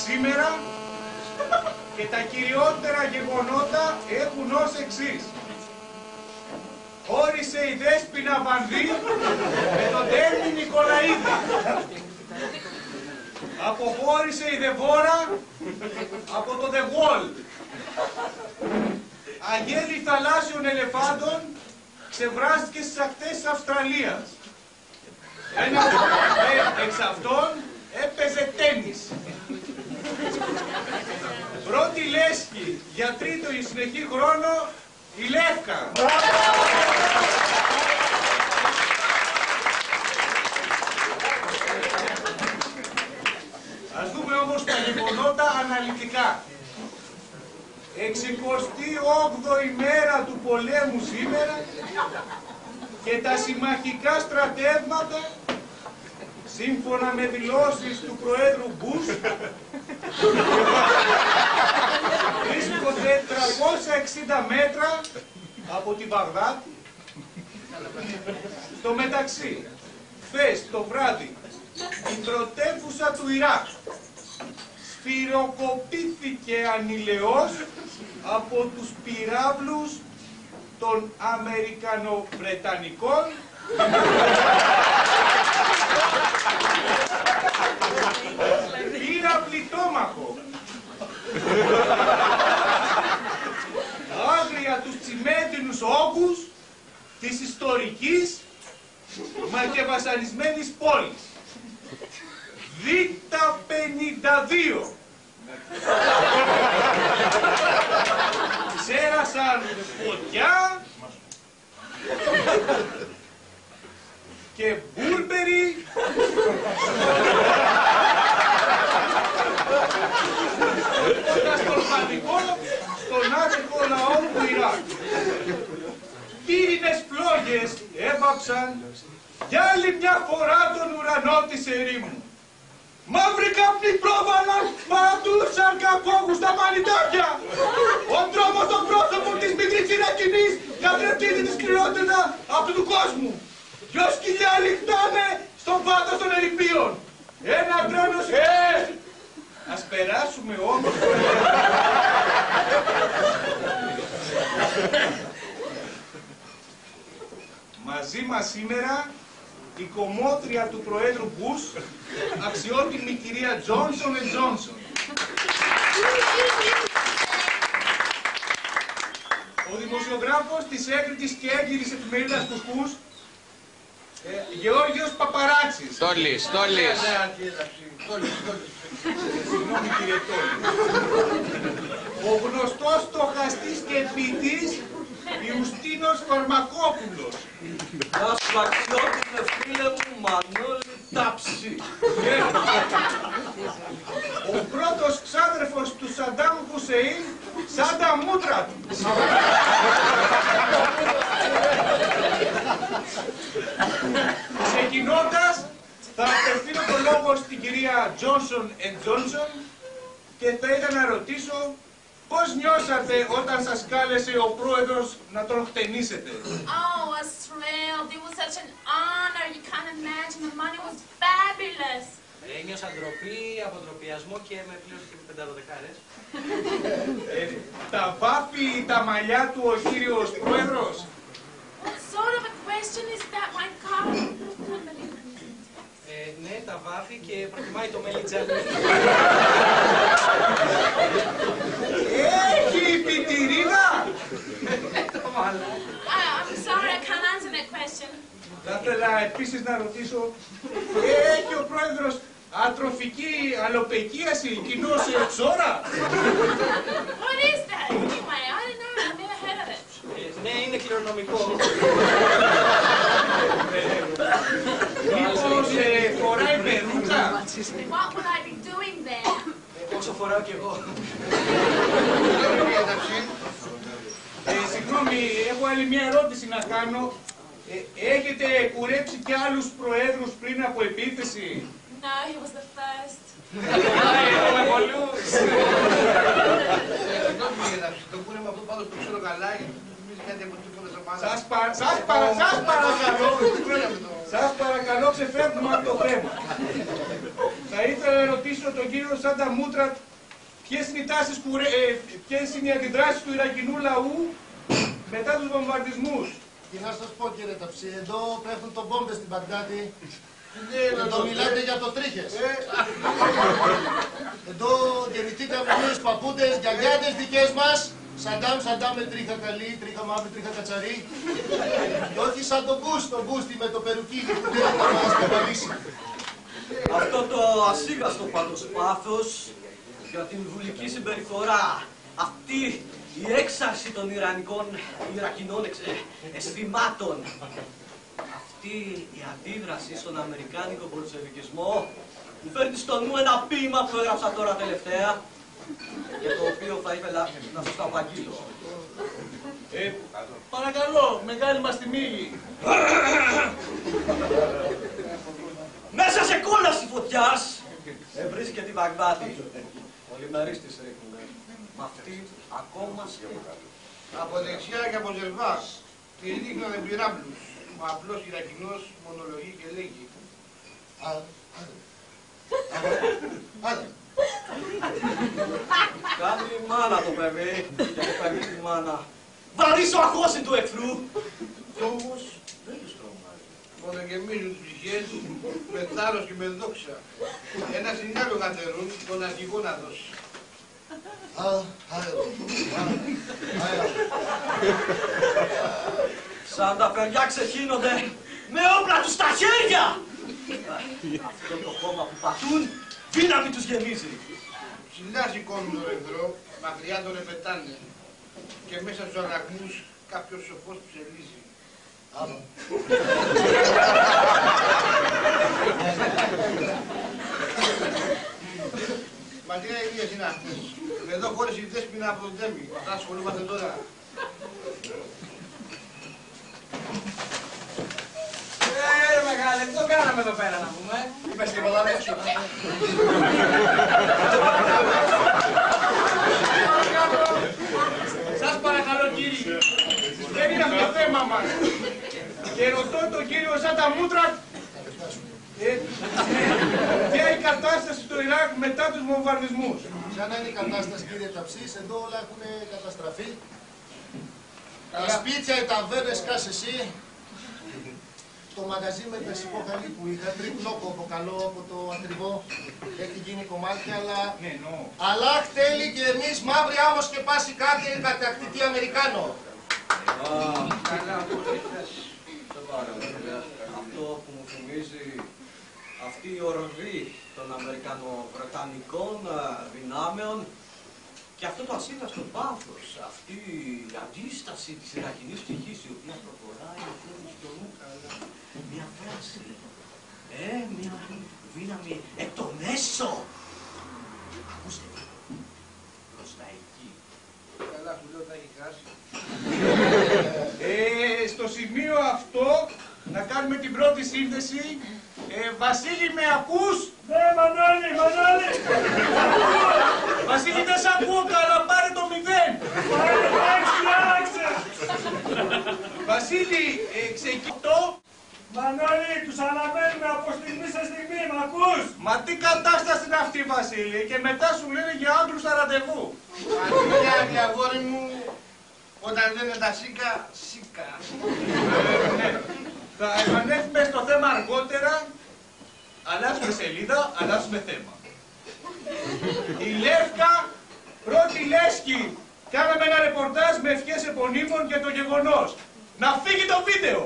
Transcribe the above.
σήμερα και τα κυριότερα γεγονότα έχουν ως εξής. Όρισε η Δέσποινα Βανδύ με τον Τέρμη Νικολαίδη. Αποχώρησε η Δεβόρα από το The Wall. Αγέλη θαλάσσιων ελεφάντων ξεβράστηκε στις ακτές της Αυστραλίας. Ένας εξ αυτών έπαιζε τένις. Πρώτη λέσχη για τρίτο συνεχή χρόνο η Λεύκα. Ας δούμε όμως τα γεγονότα αναλυτικά. 68η μέρα του πολέμου σήμερα και τα συμμαχικά στρατεύματα, σύμφωνα με δηλώσεις του Προέδρου Μπούς, βρίσκονται 360 μέτρα από τη Βαγδάτη. Στο μεταξύ, χθες το βράδυ, η πρωτεύουσα του Ιράκ σφυροκοπήθηκε ανηλαιώς από τους πυράβλους των Αμερικανοβρετανικών πυραυλιτόμαχο. Άγρια τους τσιμέντινους όγκους της ιστορικής μα και βασανισμένης πόλης. Δίτα 52. Ξέρασαν φωτιά και Μπούρμπερι στα στολματικό στον άτυπο λαό του Ιράκ. Πύρινες φλόγες έβαψαν για άλλη μια φορά τον ουρανό της ερήμου. Μαύροι καπνοί πρόβαλαν παντού σαν καπόγους στα μανιτάκια. Ο τρόμος στο πρόσωπο της μικρής Ιρακινής καθρεπτίζει τη σκληρότητα αυτού του κόσμου. Δυο σκυλιά λιχνάνε στον πάτο των ερειπίων. Ένα τρένο ας περάσουμε όμως. Μαζί μας σήμερα η κομμότρια του Προέδρου Μπούς, αξιότιμη κυρία Τζόνσον & Τζόνσον. Ο δημοσιογράφος της έγκριτης και έγκυρης εφημερίδας Κουσκούς, Γεώργιος Παπαράτσης. Τόλης. Συγγνώμη κύριε Τόλη. Ο γνωστός στοχαστής και ποιητής Ιουστίνος Φαρμακόπουλος. Να σου αξιότιμε φίλε μου Μανώλη Τάψη. Ο πρώτος ξάδερφος του Σαντάμ Χουσεΐν σαν τα μούτρα του. Ξεκινώντας, θα απευθύνω το λόγο στην κυρία Johnson & Johnson και θα ήθελα να ρωτήσω πώς νιώσατε όταν σας κάλεσε ο πρόεδρος να τον χτενίσετε. Oh, I was thrilled. It was such an honor. You can't imagine. The money was fabulous. Ένιωσα ντροπή, αποτροπιασμό και με πλήρωσε και 5 δεκάρες. Τα βάφει τα μαλλιά του ο κύριος πρόεδρος. What sort of a question is that, my God? Ναι, τα βάφει και προτιμάει το μελιτζάνι. Έχει πιτηρίδα! I'm sorry, I can't answer that question. Θα ήθελα επίσης να ρωτήσω, έχει ο πρόεδρος ατροφική αλοπαικίαση, κοινώς εξώρα? What is that? Anyway, I don't know. I've never heard of it. Ναι, είναι κληρονομικό. Μήπως φοράει περούκα? What would I be doing there? Όσο φοράω κι εγώ. Συγγνώμη, έχω άλλη μια ερώτηση να κάνω. Έχετε κουρέψει κι άλλους προέδρους πριν από επίθεση? No, he was the first. Έχουμε πολλούς. Το κούνεμα αυτό πάνω στο ξέρω καλά, νομίζει κάτι από τίποτα σαν πάνω. Σας παρακαλώ, ξεφεύγουμε από το θέμα. Θα Θα ήθελα να ρωτήσω τον κύριο Σάντα Μούτρα ποιες είναι οι αντιδράσεις του Ιρακινού λαού μετά τους βομβαρδισμούς. Τι να σας πω κύριε Ταψί, εδώ πέφτουν το μπόμπες στην Μπαγδάτη. Εδώ μιλάτε για το τρίχες. Εδώ γεννηθήκαμε εμείς παππούδες, γιαγιάδες δικές μας. Σαντάμ με τρίχα καλή, τρίχα μαύρη, τρίχα κατσαρή. Και όχι σαν τον Μπούστι με το περουκίνι που δεν θα μας καβαλήσει. Αυτό το ασίγαστο πάντως πάθος για την βουλική συμπεριφορά, αυτή η έξαρση των Ιρακινών αισθημάτων, αυτή η αντίδραση στον αμερικάνικο πολσεβικισμό μου φέρνει στο νου ένα ποίημα που έγραψα τώρα τελευταία για το οποίο θα ήθελα να σας το απαγγείλω. Παρακαλώ, μεγάλη μας τιμή. Μέσα σε κόλαση φωτιάς βρίσκεται τη Βαγδάτη. Πολυμερείς της ρίχνουνε. Μ' αυτή ακόμα σκέφτεται. Από δεξιά και από ζερβά τη ρίχνανε πυράβλους. Ο απλός Ιρακινός μονολογεί και λέγει. Κάνει μάνα το παιδί και το παιδί τη μάνα. Βαρύς ο αχώσιν του εχθρού. Κι όμως δεν τους τρομάζει. Μόνο γεμίζουν τις ψυχές με θάρρος και με δόξα. Ένα σινιάλο κατερούν τον αρχηγό να δώσει. Σαν τα παιδιά ξεχύνονται με όπλα τους στα χέρια. Αυτό το κόμμα που πατούν, δύναμη τους γεμίζει. Ψηλά σηκώνουν τον εχθρό, μακριά τον επετάνε. Και μέσα στους αναγμούς κάποιος σοφός ψελίζει. Μακριά ηλίας είναι αυτές. Εδώ χώρες η δέσποινα από τον Τέμι. Αυτά ασχολούμαστε τώρα. Μεγάλε, τι το κάναμε εδώ πέρα να πούμε. Είπες και πολλά έξω. Σας παρακαλώ κύριοι, δεν είναι αυτό το θέμα μας. Και ρωτώ τον κύριο Σάντα Μούτρα ποια είναι η κατάσταση στο Ιράκ μετά τους βομβαρδισμούς. Ποια να είναι η κατάσταση κύριε Ταψής, εδώ όλα έχουν καταστραφεί. Τα σπίτια, οι ταβέρνες, κάς εσύ. Το μαγαζί με περσικό χαλί που είχα, τριπλόκο από καλό, από το ακριβό, έχει γίνει κομμάτια, αλλά θέλει και εμείς μαύροι άμμος και πάση κάτι κατακτητή Αμερικάνο. Καλά, πώς ήρθες. Αυτό που μου θυμίζει αυτή η ορβή των Αμερικανοβρετανικών δυνάμεων και αυτό το ασύνταστο πάθος, αυτή η αντίσταση της Ιρακινής ψυχής η οποία προχωράει στο νου, μια φράση, μια δύναμη εκ των έσω. Ακούστε, προς τα εκεί. Καλά, σου λέω, τα έχει χάσει. Στο σημείο αυτό να κάνουμε την πρώτη σύνδεση. Βασίλη, με ακούς? Ναι, Μανώλη! Βασίλη, δεν σ' ακούω καλά, πάρε το 0. Άλλαξε! Βασίλη, ξεκινώ. Μανώλη, τους αναμένουμε από στιγμή σε στιγμή, μ' ακούς? Μα τι κατάσταση είναι αυτή, Βασίλη, και μετά σου λένε για Άγγλους στα ραντεβού. Αντί αγόρι μου, όταν λένε τα σίκα, σίκα. Ναι. Θα επανέλθουμε στο θέμα αργότερα. Αλλάζουμε σελίδα, αλλάζουμε θέμα. Η Λεύκα, πρώτη λέσχη. Κάναμε ένα ρεπορτάζ με ευχές επωνύμων για το γεγονός. Να φύγει το βίντεο.